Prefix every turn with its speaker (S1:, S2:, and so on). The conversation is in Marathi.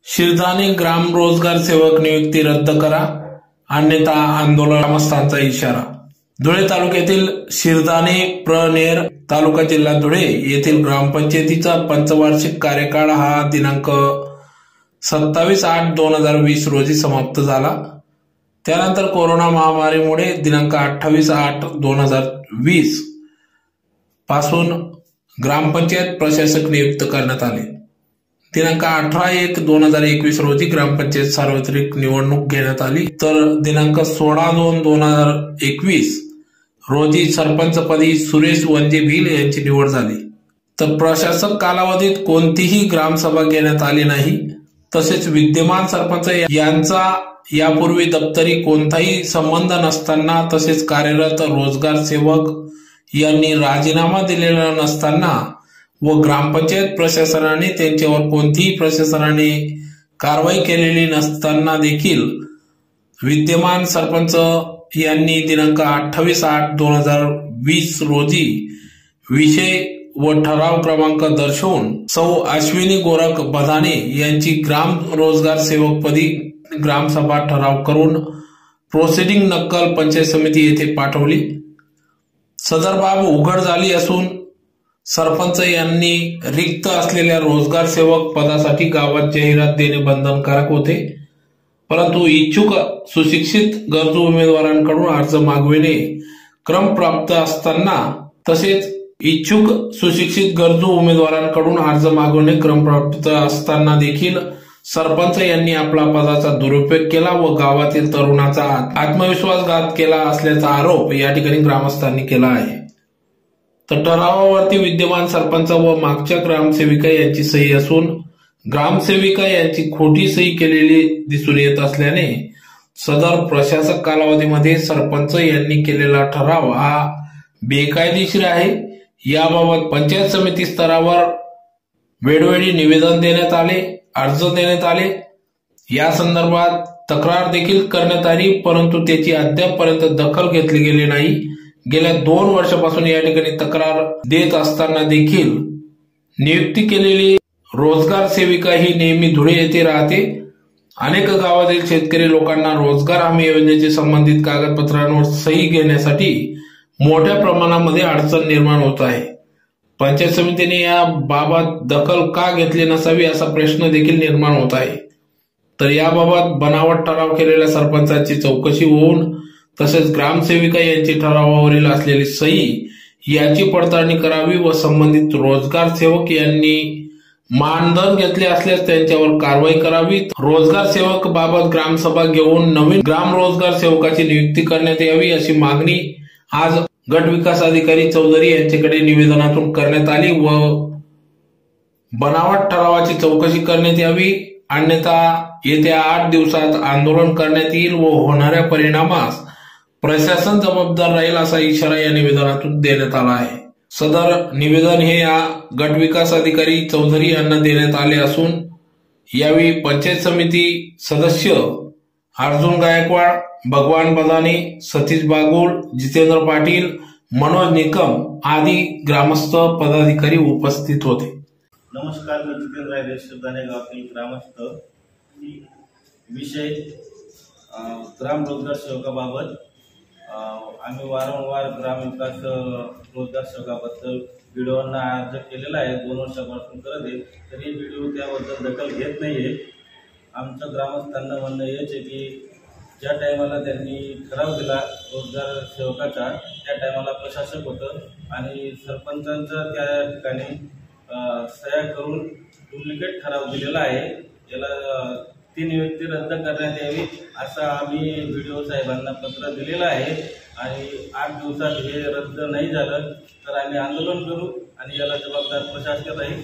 S1: शिरधाने ग्राम रोजगार सेवक नियुक्ती रद्द करा, अन्यथा आंदोलन, ग्रामस्थांचा इशारा। धुळे तालुक्यातील शिरधाने प्रनेर तालुका जिल्हा धुळे येथील ग्रामपंचायतीचा पंचवार्षिक कार्यकाळ हा दिनांक 27/8/2020 रोजी समाप्त झाला। त्यानंतर कोरोना महामारीमुळे दिनांक 28/8/2020 पासून ग्रामपंचायत प्रशासक नियुक्त करण्यात आले। दिनांक 18/1/2021 रोजी ग्रामपंचायत सार्वत्रिक निवडणूक घेण्यात आली, तर दिनांक 16/2/2021 रोजी सरपंचपदी सुरेश वंजे भिल यांची निवड झाली। तर प्रशासक कालावधीत कोणतीही ग्रामसभा घेण्यात आली नाही। तसेच विद्यमान सरपंच यांचा यापूर्वी दप्तरी कोणताही संबंध नसताना तसेच कार्यरत रोजगार सेवक यांनी राजीनामा दिलेला नसताना व ग्रामपंचायत प्रशासनाने त्यांच्यावर कोणतीही प्रशासनाने कारवाई केलेली नसताना देखील विद्यमान सरपंच यांनी दिनांक 28/8/2020 रोजी विषय व ठराव क्रमांक दर्शवून सौ अश्विनी गोरख बधाने यांची ग्राम रोजगार सेवक पदी ग्रामसभा ठराव करून प्रोसिडिंग नक्कल पंचायत समिती येथे पाठवली। सदर बाब उघड झाली असून सरपंच यांनी रिक्त असलेल्या रोजगार सेवक पदासाठी गावात जाहिरात देणे बंधनकारक होते, परंतु इच्छुक सुशिक्षित गरजू उमेदवारांकडून अर्ज मागविणे क्रमप्राप्त असताना तसेच इच्छुक सुशिक्षित गरजू उमेदवारांकडून अर्ज मागवणे क्रमप्राप्त असताना देखील सरपंच यांनी आपला पदाचा दुरुपयोग केला व गावातील तरुणाचा आत्मविश्वासघात केला असल्याचा आरोप या ठिकाणी ग्रामस्थांनी केला आहे। तर ठरावावरती विद्यमान सरपंच व मागच्या ग्रामसेविका यांची सही असून ग्रामसेविका यांची खोटी सही केलेली दिसून येत असल्याने सदर प्रशासक कालावधीमध्ये सरपंच यांनी केलेला ठराव हा बेकायदेशीर आहे। याबाबत पंचायत समिती स्तरावर वेळोवेळी निवेदन देण्यात आले, अर्ज देण्यात आले, या संदर्भात तक्रार देखील करण्यात आली, परंतु त्याची अद्यापपर्यंत दखल घेतली गेली नाही। गेल्या 2 वर्षापासून या ठिकाणी तक्रार देत असताना देखील नियुक्ती केलेली रोजगार सेविका ही नेहमी धुळे येथे राहते। अनेक गावातील शेतकरी लोकांना रोजगार हमी योजनेचे संबंधित कागदपत्रांवर सही घेण्यासाठी मोठ्या प्रमाणामध्ये अडचण निर्माण होत आहे। पंचायत समितीने या बाबत दखल का घेतली नसावी असा प्रश्न देखील निर्माण होत आहे। तर याबाबत बनावट ठराव केलेल्या सरपंचाची चौकशी होऊन तसेच ग्रामसेविका यांची ठरावावरील असलेली सही याची पडताळणी करावी व संबंधित रोजगार सेवक यांनी मानधन घेतले असल्यास त्यांच्यावर कारवाई करावी। रोजगार सेवक बाबत ग्रामसभा घेऊन नवीन ग्राम रोजगार सेवकाची नियुक्ती करण्यात यावी अशी मागणी आज गट विकास अधिकारी चौधरी यांच्याकडे निवेदनातून करण्यात आली व बनावट ठरावाची चौकशी करण्यात यावी, अन्यथा येत्या 8 दिवसात आंदोलन करण्यात येईल व होणाऱ्या परिणामास प्रशासन जबाबदार राहील असा इशारा या निवेदनातून देण्यात आला आहे। सदर निवेदन हे या गट विकास अधिकारी चौधरी यांना देण्यात आले असून यावेळी पंचायत समिती सदस्य अर्जुन गायकवाड, भगवान बदाने, सतीश बागुल, जितेंद्र पाटील, मनोज निकम आदी ग्रामस्थ पदाधिकारी उपस्थित होते।
S2: नमस्कार, मी जितेंद्र रायदे, शिरधाने गावातील ग्रामस्थ। विषय ग्राम रोजगार सेवकाबाबत आम्ही वारंवार ग्राम विकास रोजगार सेवकाबद्दल व्हिडिओंना अर्ज केलेला आहे, 2 वर्षापासून करत आहे, तरी व्हिडिओ त्याबद्दल दखल घेत नाहीये। आमच्या ग्रामस्थांना म्हणणं हेच आहे की ज्या टायमाला त्यांनी ठराव दिला रोजगार सेवकाचा त्या टायमाला प्रशासक होतं आणि सरपंचांचा त्या ठिकाणी सह्या करून डुप्लिकेट ठराव दिलेला आहे। याला ती नियुक्ती रद्द करण्यात यावी असं आम्ही व्हिडिओ साहेबांना पत्र दिलेलं आहे आणि 8 दिवसात हे रद्द नाही झालं तर आम्ही आंदोलन करू आणि याला जबाबदार प्रशासक राहील।